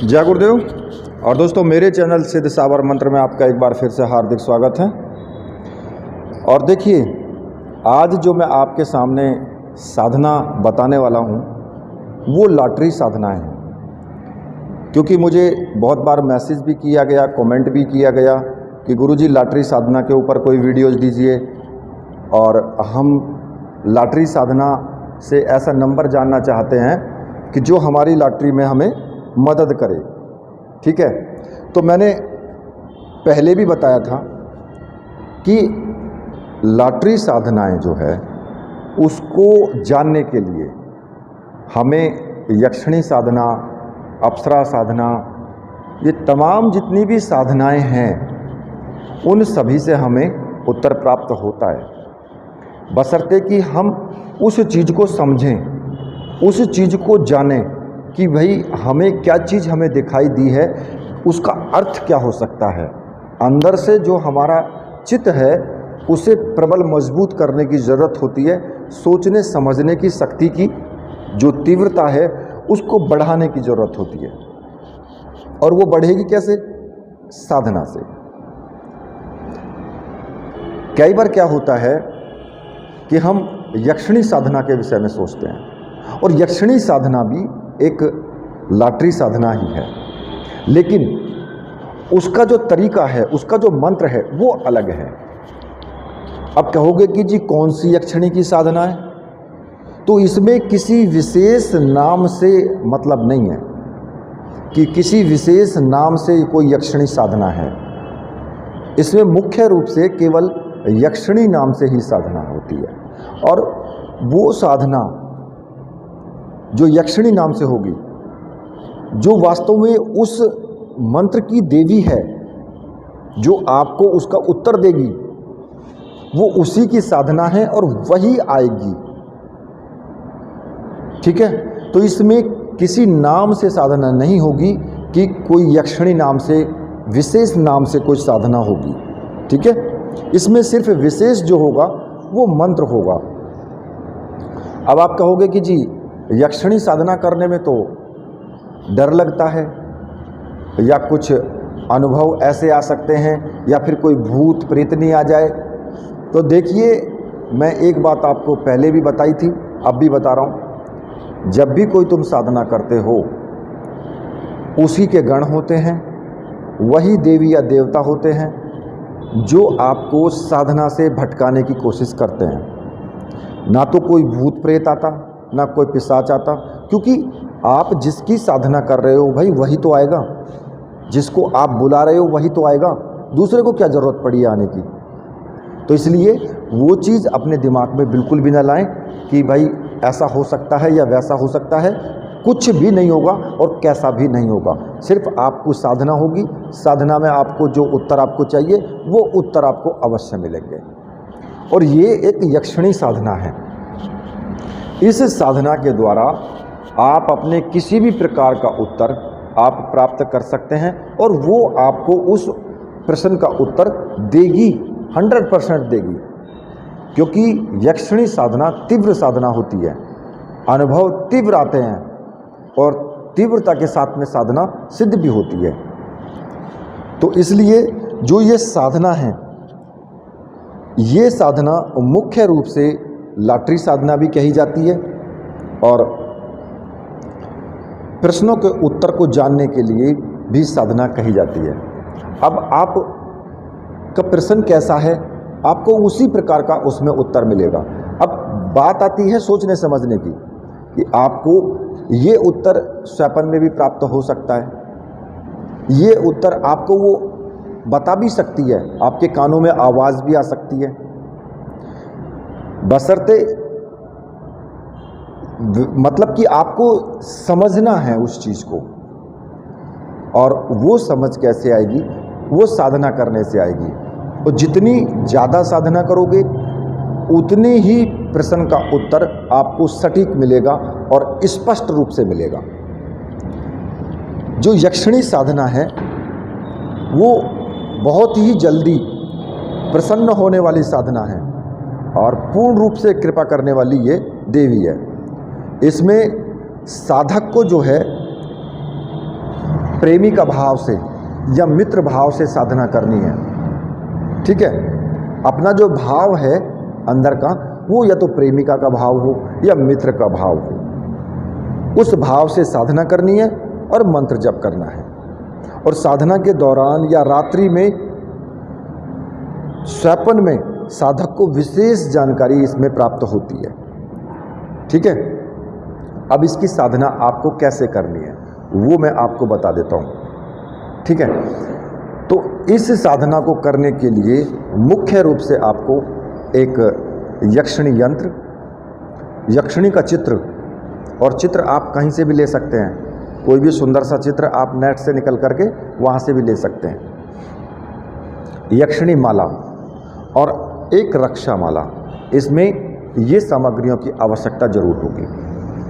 जय गुरुदेव। और दोस्तों, मेरे चैनल सिद्ध सावर मंत्र में आपका एक बार फिर से हार्दिक स्वागत है। और देखिए, आज जो मैं आपके सामने साधना बताने वाला हूँ वो लॉटरी साधना है। क्योंकि मुझे बहुत बार मैसेज भी किया गया, कमेंट भी किया गया कि गुरुजी लॉटरी साधना के ऊपर कोई वीडियोज़ दीजिए, और हम लॉटरी साधना से ऐसा नंबर जानना चाहते हैं कि जो हमारी लॉटरी में हमें मदद करे। ठीक है, तो मैंने पहले भी बताया था कि लॉटरी साधनाएं जो है उसको जानने के लिए हमें यक्षिणी साधना, अप्सरा साधना, ये तमाम जितनी भी साधनाएं हैं उन सभी से हमें उत्तर प्राप्त होता है, बशर्ते कि हम उस चीज़ को समझें, उस चीज़ को जानें कि भाई हमें क्या चीज़ हमें दिखाई दी है, उसका अर्थ क्या हो सकता है। अंदर से जो हमारा चित्त है उसे प्रबल मजबूत करने की ज़रूरत होती है। सोचने समझने की शक्ति की जो तीव्रता है उसको बढ़ाने की ज़रूरत होती है। और वो बढ़ेगी कैसे? साधना से। कई बार क्या होता है कि हम यक्षिणी साधना के विषय में सोचते हैं, और यक्षिणी साधना भी एक लॉटरी साधना ही है, लेकिन उसका जो तरीका है, उसका जो मंत्र है वो अलग है। अब कहोगे कि जी कौन सी यक्षिणी की साधना है? तो इसमें किसी विशेष नाम से मतलब नहीं है कि किसी विशेष नाम से कोई यक्षिणी साधना है। इसमें मुख्य रूप से केवल यक्षिणी नाम से ही साधना होती है, और वो साधना जो यक्षिणी नाम से होगी, जो वास्तव में उस मंत्र की देवी है, जो आपको उसका उत्तर देगी, वो उसी की साधना है और वही आएगी। ठीक है, तो इसमें किसी नाम से साधना नहीं होगी कि कोई यक्षिणी नाम से, विशेष नाम से कोई साधना होगी। ठीक है, इसमें सिर्फ विशेष जो होगा वो मंत्र होगा। अब आप कहोगे कि जी यक्षिणी साधना करने में तो डर लगता है, या कुछ अनुभव ऐसे आ सकते हैं, या फिर कोई भूत प्रेतनी आ जाए। तो देखिए, मैं एक बात आपको पहले भी बताई थी, अब भी बता रहा हूँ। जब भी कोई तुम साधना करते हो, उसी के गण होते हैं, वही देवी या देवता होते हैं जो आपको साधना से भटकाने की कोशिश करते हैं। ना तो कोई भूत प्रेत आता, ना कोई पिशाच आता, क्योंकि आप जिसकी साधना कर रहे हो भाई वही तो आएगा, जिसको आप बुला रहे हो वही तो आएगा। दूसरे को क्या ज़रूरत पड़ी आने की? तो इसलिए वो चीज़ अपने दिमाग में बिल्कुल भी ना लाएं कि भाई ऐसा हो सकता है या वैसा हो सकता है। कुछ भी नहीं होगा और कैसा भी नहीं होगा। सिर्फ आपको साधना होगी, साधना में आपको जो उत्तर आपको चाहिए वो उत्तर आपको अवश्य मिलेंगे। और ये एक यक्षिणी साधना है। इस साधना के द्वारा आप अपने किसी भी प्रकार का उत्तर आप प्राप्त कर सकते हैं, और वो आपको उस प्रश्न का उत्तर देगी, 100% देगी। क्योंकि यक्षिणी साधना तीव्र साधना होती है, अनुभव तीव्र आते हैं, और तीव्रता के साथ में साधना सिद्ध भी होती है। तो इसलिए जो ये साधना है, ये साधना मुख्य रूप से लॉटरी साधना भी कही जाती है, और प्रश्नों के उत्तर को जानने के लिए भी साधना कही जाती है। अब आप का प्रश्न कैसा है, आपको उसी प्रकार का उसमें उत्तर मिलेगा। अब बात आती है सोचने समझने की, कि आपको ये उत्तर स्वप्न में भी प्राप्त हो सकता है, ये उत्तर आपको वो बता भी सकती है, आपके कानों में आवाज़ भी आ सकती है, बशर्ते मतलब कि आपको समझना है उस चीज़ को। और वो समझ कैसे आएगी? वो साधना करने से आएगी। और जितनी ज़्यादा साधना करोगे उतने ही प्रश्न का उत्तर आपको सटीक मिलेगा और स्पष्ट रूप से मिलेगा। जो यक्षिणी साधना है वो बहुत ही जल्दी प्रसन्न होने वाली साधना है, और पूर्ण रूप से कृपा करने वाली ये देवी है। इसमें साधक को जो है प्रेमी का भाव से या मित्र भाव से साधना करनी है। ठीक है, अपना जो भाव है अंदर का, वो या तो प्रेमिका का भाव हो या मित्र का भाव हो, उस भाव से साधना करनी है और मंत्र जप करना है। और साधना के दौरान या रात्रि में स्वप्न में साधक को विशेष जानकारी इसमें प्राप्त होती है। ठीक है, अब इसकी साधना आपको कैसे करनी है वो मैं आपको बता देता हूँ। ठीक है, तो इस साधना को करने के लिए मुख्य रूप से आपको एक यक्षिणी यंत्र, यक्षिणी का चित्र, और चित्र आप कहीं से भी ले सकते हैं, कोई भी सुंदर सा चित्र आप नेट से निकल करके वहाँ से भी ले सकते हैं, यक्षिणी माला और एक रक्षा माला, इसमें ये सामग्रियों की आवश्यकता जरूर होगी।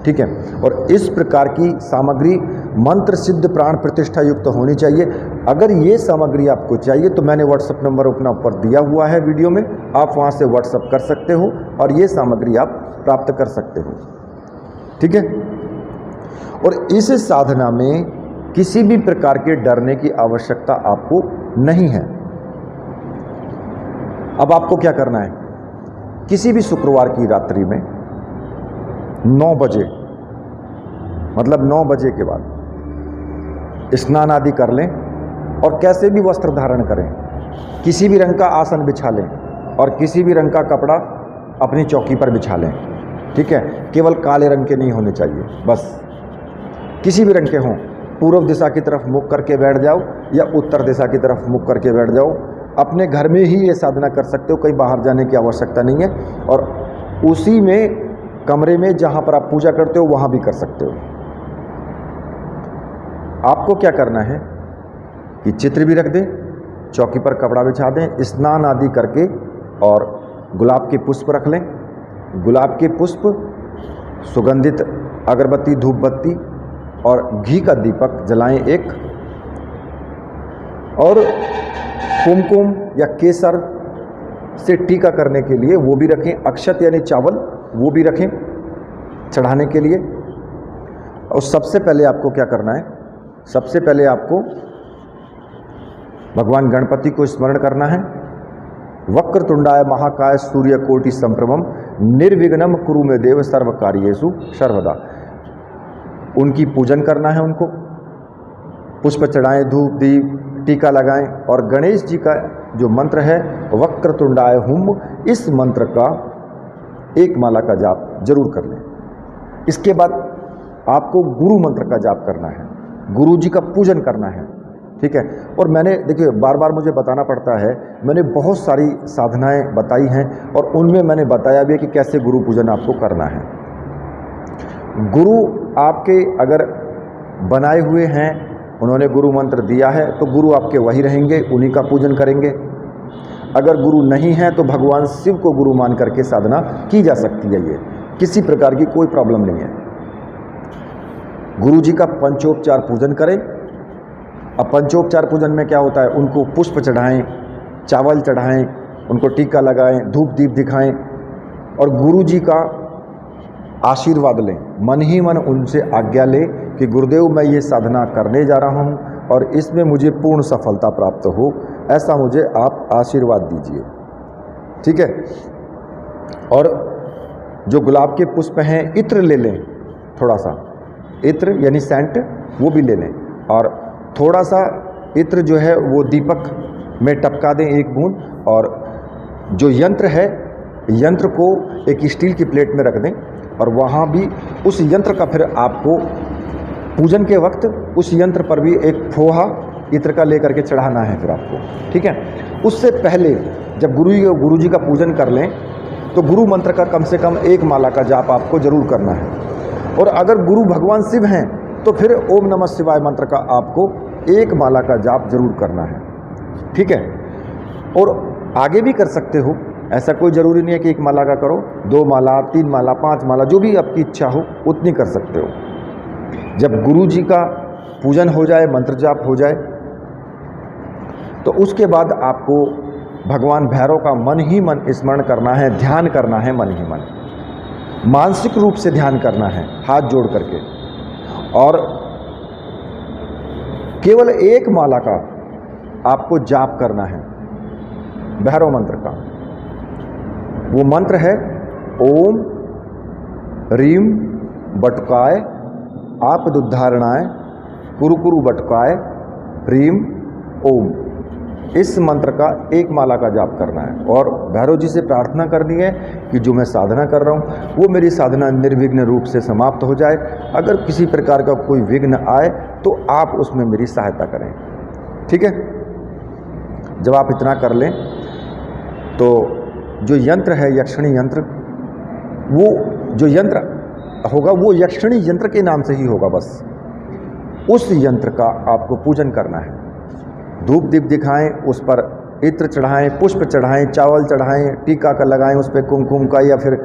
ठीक है, और इस प्रकार की सामग्री मंत्र सिद्ध प्राण प्रतिष्ठा युक्त होनी चाहिए। अगर ये सामग्री आपको चाहिए तो मैंने व्हाट्सएप नंबर अपना ऊपर दिया हुआ है वीडियो में, आप वहाँ से व्हाट्सएप कर सकते हो और ये सामग्री आप प्राप्त कर सकते हो। ठीक है, और इस साधना में किसी भी प्रकार के डरने की आवश्यकता आपको नहीं है। अब आपको क्या करना है, किसी भी शुक्रवार की रात्रि में 9 बजे, मतलब 9 बजे के बाद स्नान आदि कर लें और कैसे भी वस्त्र धारण करें, किसी भी रंग का आसन बिछा लें और किसी भी रंग का कपड़ा अपनी चौकी पर बिछा लें। ठीक है, केवल काले रंग के नहीं होने चाहिए, बस किसी भी रंग के हों। पूर्व दिशा की तरफ मुख करके बैठ जाओ या उत्तर दिशा की तरफ मुख करके बैठ जाओ। अपने घर में ही ये साधना कर सकते हो, कहीं बाहर जाने की आवश्यकता नहीं है, और उसी में कमरे में जहाँ पर आप पूजा करते हो वहाँ भी कर सकते हो। आपको क्या करना है कि चित्र भी रख दें, चौकी पर कपड़ा बिछा दें, स्नान आदि करके, और गुलाब के पुष्प रख लें। गुलाब के पुष्प, सुगंधित अगरबत्ती, धूप बत्ती और घी का दीपक जलाएं एक, और कुमकुम या केसर से टीका करने के लिए वो भी रखें। अक्षत यानी चावल वो भी रखें चढ़ाने के लिए। और सबसे पहले आपको क्या करना है, सबसे पहले आपको भगवान गणपति को स्मरण करना है। वक्रतुंडाय महाकाय सूर्यकोटि संप्रभम निर्विघ्नं कुरु मे देव सर्व कार्येषु सर्वदा। उनकी पूजन करना है, उनको पुष्प चढ़ाएं, धूप दीप टीका लगाएं, और गणेश जी का जो मंत्र है वक्रतुंडाय हुम, इस मंत्र का एक माला का जाप जरूर कर लें। इसके बाद आपको गुरु मंत्र का जाप करना है, गुरु जी का पूजन करना है। ठीक है, और मैंने देखिए बार बार मुझे बताना पड़ता है, मैंने बहुत सारी साधनाएं बताई हैं और उनमें मैंने बताया भी है कि कैसे गुरु पूजन आपको करना है। गुरु आपके अगर बनाए हुए हैं, उन्होंने गुरु मंत्र दिया है, तो गुरु आपके वही रहेंगे, उन्हीं का पूजन करेंगे। अगर गुरु नहीं है तो भगवान शिव को गुरु मान करके साधना की जा सकती है, ये किसी प्रकार की कोई प्रॉब्लम नहीं है। गुरु जी का पंचोपचार पूजन करें। अब पंचोपचार पूजन में क्या होता है, उनको पुष्प चढ़ाएं, चावल चढ़ाएं, उनको टीका लगाएं, धूप दीप दिखाएं और गुरु जी का आशीर्वाद लें। मन ही मन उनसे आज्ञा लें कि गुरुदेव मैं ये साधना करने जा रहा हूँ और इसमें मुझे पूर्ण सफलता प्राप्त हो, ऐसा मुझे आप आशीर्वाद दीजिए। ठीक है, और जो गुलाब के पुष्प हैं, इत्र ले लें, थोड़ा सा इत्र यानी सेंट वो भी ले लें, और थोड़ा सा इत्र जो है वो दीपक में टपका दें एक बूंद, और जो यंत्र है, यंत्र को एक स्टील की प्लेट में रख दें और वहाँ भी उस यंत्र का फिर आपको पूजन के वक्त उस यंत्र पर भी एक फोहा इत्र का लेकर के चढ़ाना है फिर आपको। ठीक है, उससे पहले जब गुरु जी का पूजन कर लें तो गुरु मंत्र का कम से कम एक माला का जाप आपको जरूर करना है। और अगर गुरु भगवान शिव हैं तो फिर ओम नमः शिवाय मंत्र का आपको एक माला का जाप जरूर करना है। ठीक है, और आगे भी कर सकते हो, ऐसा कोई ज़रूरी नहीं है कि एक माला का करो, 2 माला, 3 माला, 5 माला, जो भी आपकी इच्छा हो उतनी कर सकते हो। जब गुरु जी का पूजन हो जाए, मंत्र जाप हो जाए, तो उसके बाद आपको भगवान भैरव का मन ही मन स्मरण करना है, ध्यान करना है, मन ही मन मानसिक रूप से ध्यान करना है, हाथ जोड़ करके। और केवल एक माला का आपको जाप करना है भैरव मंत्र का। वो मंत्र है ओम रीम बटुकाय आपदुद्धारणाय कुरु कुरु बटुकाय रीम ओम। इस मंत्र का एक माला का जाप करना है और भैरव जी से प्रार्थना करनी है कि जो मैं साधना कर रहा हूँ वो मेरी साधना निर्विघ्न रूप से समाप्त हो जाए। अगर किसी प्रकार का कोई विघ्न आए तो आप उसमें मेरी सहायता करें। ठीक है, जब आप इतना कर लें तो जो यंत्र है यक्षिणी यंत्र, वो जो यंत्र होगा वो यक्षिणी यंत्र के नाम से ही होगा। बस उस यंत्र का आपको पूजन करना है। धूप दीप दिखाएं, उस पर इत्र चढ़ाएं, पुष्प चढ़ाएं, चावल चढ़ाएं, टीका का लगाएं, उस पर कुमकुम का या फिर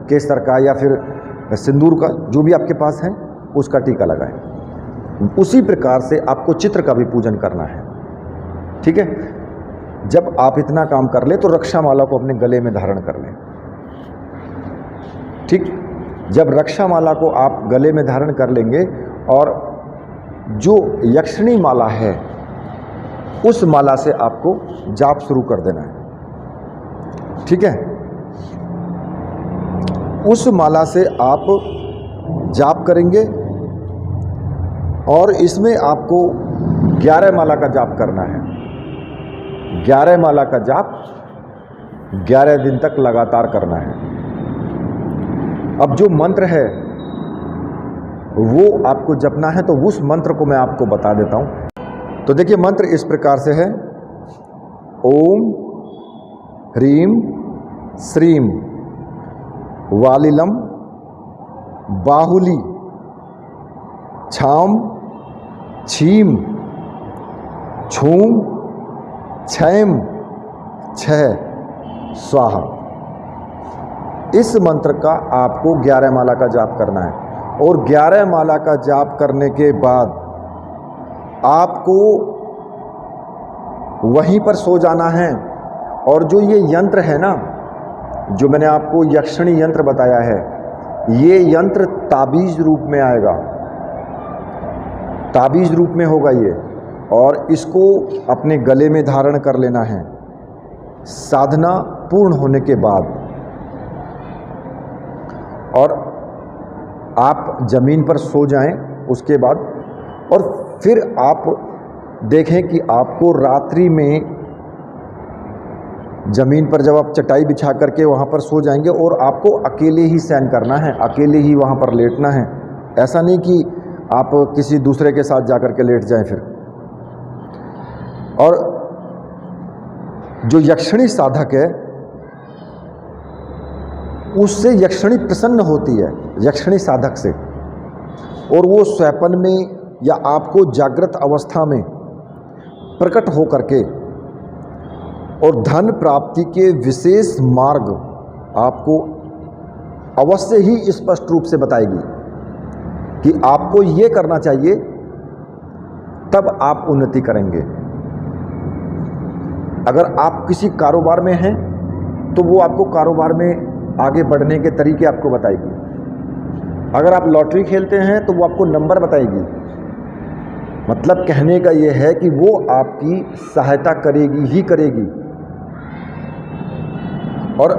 केसर का या फिर सिंदूर का, जो भी आपके पास है उसका टीका लगाएं। उसी प्रकार से आपको चित्र का भी पूजन करना है। ठीक है, जब आप इतना काम कर ले तो रक्षामाला को अपने गले में धारण कर लें। ठीक, जब रक्षामाला को आप गले में धारण कर लेंगे और जो यक्षिणी माला है उस माला से आपको जाप शुरू कर देना है। ठीक है, उस माला से आप जाप करेंगे और इसमें आपको 11 माला का जाप करना है। 11 माला का जाप 11 दिन तक लगातार करना है। अब जो मंत्र है वो आपको जपना है, तो उस मंत्र को मैं आपको बता देता हूं। तो देखिए, मंत्र इस प्रकार से है ओम ह्रीम श्रीम वालिलम बाहुली छाम छीम छूम छैम छह स्वाहा। इस मंत्र का आपको 11 माला का जाप करना है और 11 माला का जाप करने के बाद आपको वहीं पर सो जाना है। और जो ये यंत्र है ना, जो मैंने आपको यक्षिणी यंत्र बताया है, ये यंत्र ताबीज रूप में आएगा, ताबीज रूप में होगा ये, और इसको अपने गले में धारण कर लेना है साधना पूर्ण होने के बाद। और आप जमीन पर सो जाएं उसके बाद, और फिर आप देखें कि आपको रात्रि में ज़मीन पर जब आप चटाई बिछा करके वहाँ पर सो जाएंगे और आपको अकेले ही शयन करना है, अकेले ही वहाँ पर लेटना है। ऐसा नहीं कि आप किसी दूसरे के साथ जाकर के लेट जाएं फिर। और जो यक्षिणी साधक है उससे यक्षिणी प्रसन्न होती है, यक्षिणी साधक से, और वो स्वप्न में या आपको जागृत अवस्था में प्रकट हो करके और धन प्राप्ति के विशेष मार्ग आपको अवश्य ही स्पष्ट रूप से बताएगी कि आपको ये करना चाहिए, तब आप उन्नति करेंगे। अगर आप किसी कारोबार में हैं तो वो आपको कारोबार में आगे बढ़ने के तरीके आपको बताएगी। अगर आप लॉटरी खेलते हैं तो वो आपको नंबर बताएगी। मतलब कहने का ये है कि वो आपकी सहायता करेगी ही करेगी। और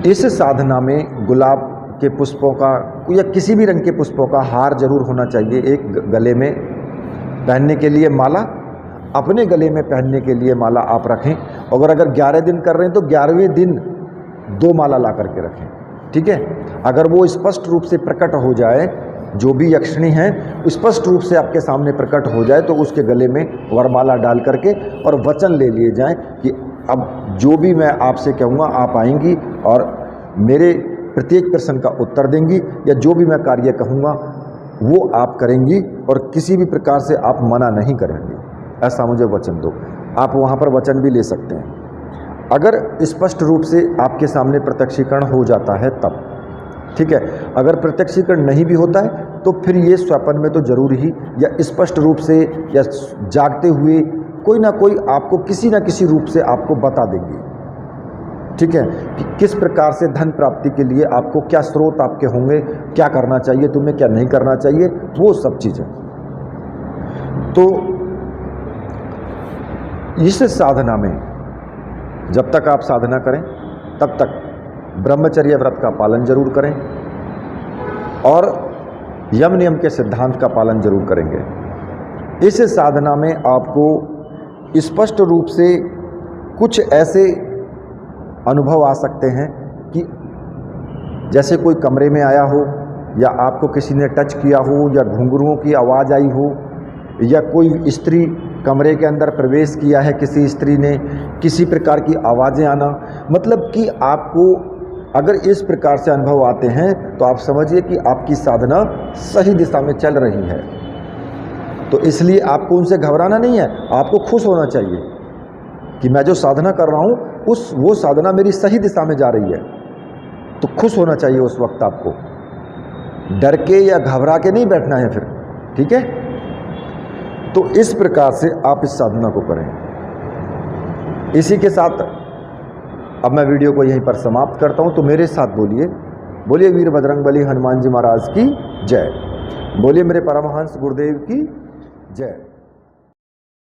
इस साधना में गुलाब के पुष्पों का या किसी भी रंग के पुष्पों का हार जरूर होना चाहिए। एक गले में पहनने के लिए माला, अपने गले में पहनने के लिए माला आप रखें। अगर 11 दिन कर रहे हैं तो 11वें दिन 2 माला ला करके रखें। ठीक है, अगर वो स्पष्ट रूप से प्रकट हो जाए, जो भी यक्षिणी है स्पष्ट रूप से आपके सामने प्रकट हो जाए, तो उसके गले में वरमाला डाल करके और वचन ले लिए जाएं कि अब जो भी मैं आपसे कहूँगा आप आएंगी और मेरे प्रत्येक प्रश्न का उत्तर देंगी, या जो भी मैं कार्य कहूँगा वो आप करेंगी और किसी भी प्रकार से आप मना नहीं करेंगी, ऐसा मुझे वचन दो। आप वहाँ पर वचन भी ले सकते हैं। अगर स्पष्ट रूप से आपके सामने प्रत्यक्षीकरण हो जाता है तब, ठीक है। अगर प्रत्यक्षीकरण नहीं भी होता है तो फिर ये स्वप्न में तो जरूर ही या स्पष्ट रूप से या जागते हुए कोई ना कोई आपको किसी ना किसी रूप से आपको बता देंगे, ठीक है, कि किस प्रकार से धन प्राप्ति के लिए आपको क्या स्रोत आपके होंगे, क्या करना चाहिए तुम्हें, क्या नहीं करना चाहिए, वो सब चीज़ें। तो इस साधना में जब तक आप साधना करें तब तक ब्रह्मचर्य व्रत का पालन जरूर करें और यम नियम के सिद्धांत का पालन जरूर करेंगे। इस साधना में आपको स्पष्ट रूप से कुछ ऐसे अनुभव आ सकते हैं कि जैसे कोई कमरे में आया हो, या आपको किसी ने टच किया हो, या घुंघरुओं की आवाज़ आई हो, या कोई स्त्री कमरे के अंदर प्रवेश किया है, किसी स्त्री ने, किसी प्रकार की आवाज़ें आना, मतलब कि आपको अगर इस प्रकार से अनुभव आते हैं तो आप समझिए कि आपकी साधना सही दिशा में चल रही है। तो इसलिए आपको उनसे घबराना नहीं है, आपको खुश होना चाहिए कि मैं जो साधना कर रहा हूँ वो साधना मेरी सही दिशा में जा रही है। तो खुश होना चाहिए उस वक्त आपको, डर के या घबरा के नहीं बैठना है फिर, ठीक है। तो इस प्रकार से आप इस साधना को करें। इसी के साथ अब मैं वीडियो को यहीं पर समाप्त करता हूं। तो मेरे साथ बोलिए, बोलिए वीर बजरंगबली हनुमान जी महाराज की जय, बोलिए मेरे परमहंस गुरुदेव की जय।